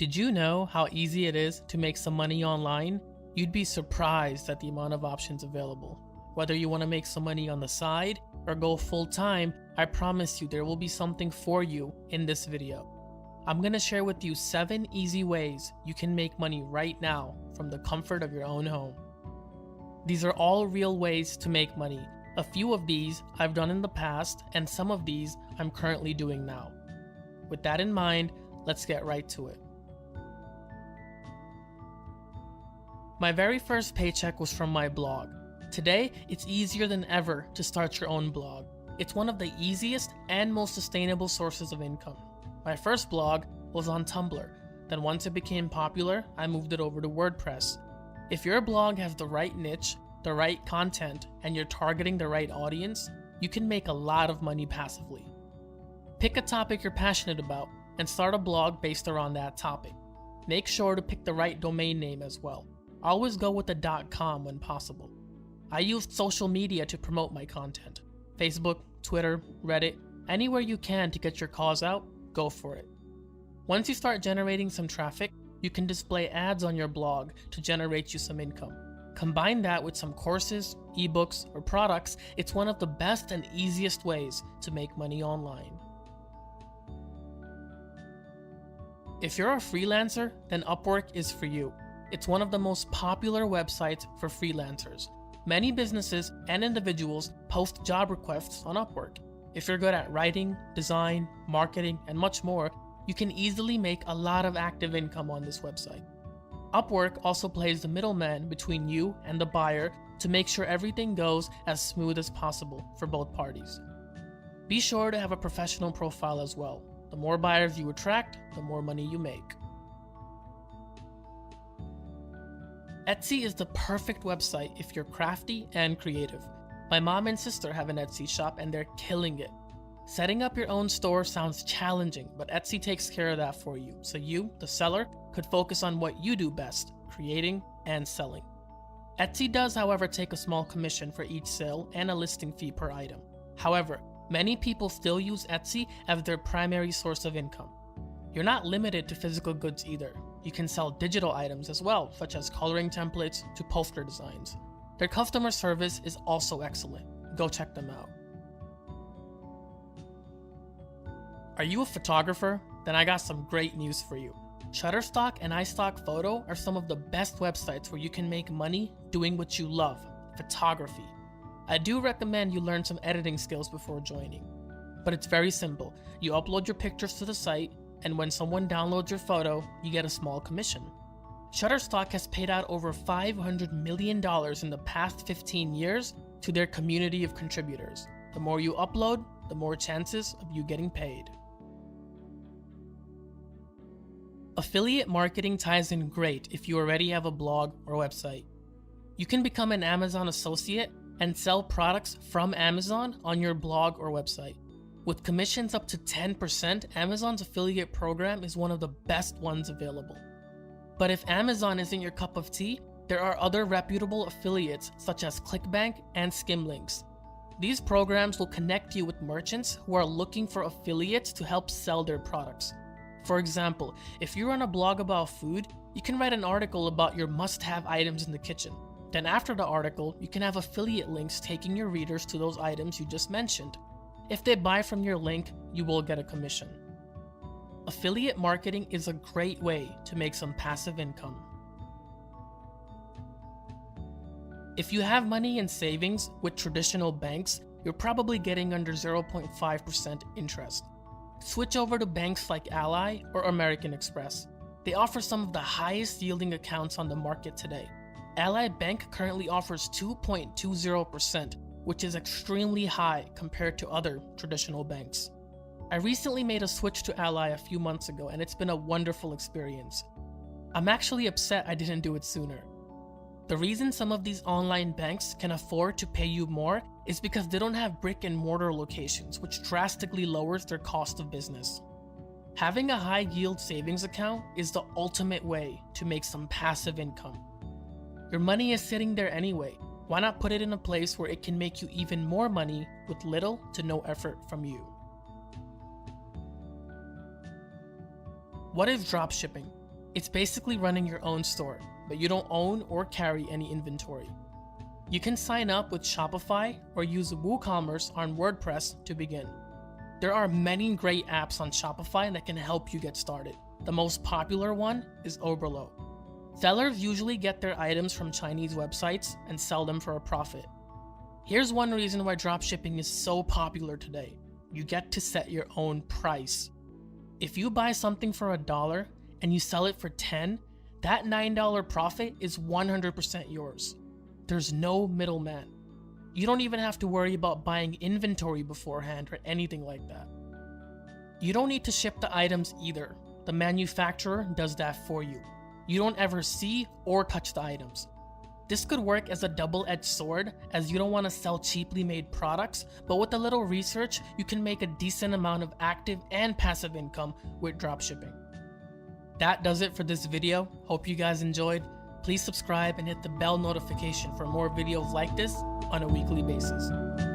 Did you know how easy it is to make some money online? You'd be surprised at the amount of options available. Whether you want to make some money on the side or go full time, I promise you there will be something for you in this video. I'm going to share with you 7 easy ways you can make money right now from the comfort of your own home. These are all real ways to make money. A few of these I've done in the past, and some of these I'm currently doing now. With that in mind, let's get right to it. My very first paycheck was from my blog. Today, it's easier than ever to start your own blog. It's one of the easiest and most sustainable sources of income. My first blog was on Tumblr. Then once it became popular, I moved it over to WordPress. If your blog has the right niche, the right content, and you're targeting the right audience, you can make a lot of money passively. Pick a topic you're passionate about and start a blog based around that topic. Make sure to pick the right domain name as well. Always go with the .com when possible. I used social media to promote my content. Facebook, Twitter, Reddit, anywhere you can to get your cause out, go for it. Once you start generating some traffic, you can display ads on your blog to generate you some income. Combine that with some courses, ebooks, or products, it's one of the best and easiest ways to make money online. If you're a freelancer, then Upwork is for you. It's one of the most popular websites for freelancers. Many businesses and individuals post job requests on Upwork. If you're good at writing, design, marketing, and much more, you can easily make a lot of active income on this website. Upwork also plays the middleman between you and the buyer to make sure everything goes as smooth as possible for both parties. Be sure to have a professional profile as well. The more buyers you attract, the more money you make. Etsy is the perfect website if you're crafty and creative. My mom and sister have an Etsy shop and they're killing it. Setting up your own store sounds challenging, but Etsy takes care of that for you, so you, the seller, could focus on what you do best, creating and selling. Etsy does, however, take a small commission for each sale and a listing fee per item. However, many people still use Etsy as their primary source of income. You're not limited to physical goods either. You can sell digital items as well, such as coloring templates to poster designs. Their customer service is also excellent. Go check them out. Are you a photographer? Then I got some great news for you. Shutterstock and iStockPhoto are some of the best websites where you can make money doing what you love, photography. I do recommend you learn some editing skills before joining. But it's very simple. You upload your pictures to the site, and when someone downloads your photo, you get a small commission. Shutterstock has paid out over $500 million in the past 15 years to their community of contributors. The more you upload, the more chances of you getting paid. Affiliate marketing ties in great if you already have a blog or website. You can become an Amazon associate and sell products from Amazon on your blog or website. With commissions up to 10%, Amazon's affiliate program is one of the best ones available. But if Amazon isn't your cup of tea, there are other reputable affiliates such as ClickBank and Skimlinks. These programs will connect you with merchants who are looking for affiliates to help sell their products. For example, if you run a blog about food, you can write an article about your must-have items in the kitchen. Then after the article, you can have affiliate links taking your readers to those items you just mentioned. If they buy from your link, you will get a commission. Affiliate marketing is a great way to make some passive income. If you have money in savings with traditional banks, you're probably getting under 0.5% interest. Switch over to banks like Ally or American Express. They offer some of the highest yielding accounts on the market today. Ally Bank currently offers 2.20%, which is extremely high compared to other traditional banks. I recently made a switch to Ally a few months ago and it's been a wonderful experience. I'm actually upset I didn't do it sooner. The reason some of these online banks can afford to pay you more is because they don't have brick and mortar locations, which drastically lowers their cost of business. Having a high yield savings account is the ultimate way to make some passive income. Your money is sitting there anyway. Why not put it in a place where it can make you even more money with little to no effort from you? What is dropshipping? It's basically running your own store, but you don't own or carry any inventory. You can sign up with Shopify or use WooCommerce on WordPress to begin. There are many great apps on Shopify that can help you get started. The most popular one is Oberlo. Sellers usually get their items from Chinese websites and sell them for a profit. Here's one reason why dropshipping is so popular today. You get to set your own price. If you buy something for $1 and you sell it for $10, that $9 profit is 100% yours. There's no middleman. You don't even have to worry about buying inventory beforehand or anything like that. You don't need to ship the items either. The manufacturer does that for you. You don't ever see or touch the items. This could work as a double-edged sword, as you don't want to sell cheaply made products, but with a little research, you can make a decent amount of active and passive income with dropshipping. That does it for this video. Hope you guys enjoyed. Please subscribe and hit the bell notification for more videos like this on a weekly basis.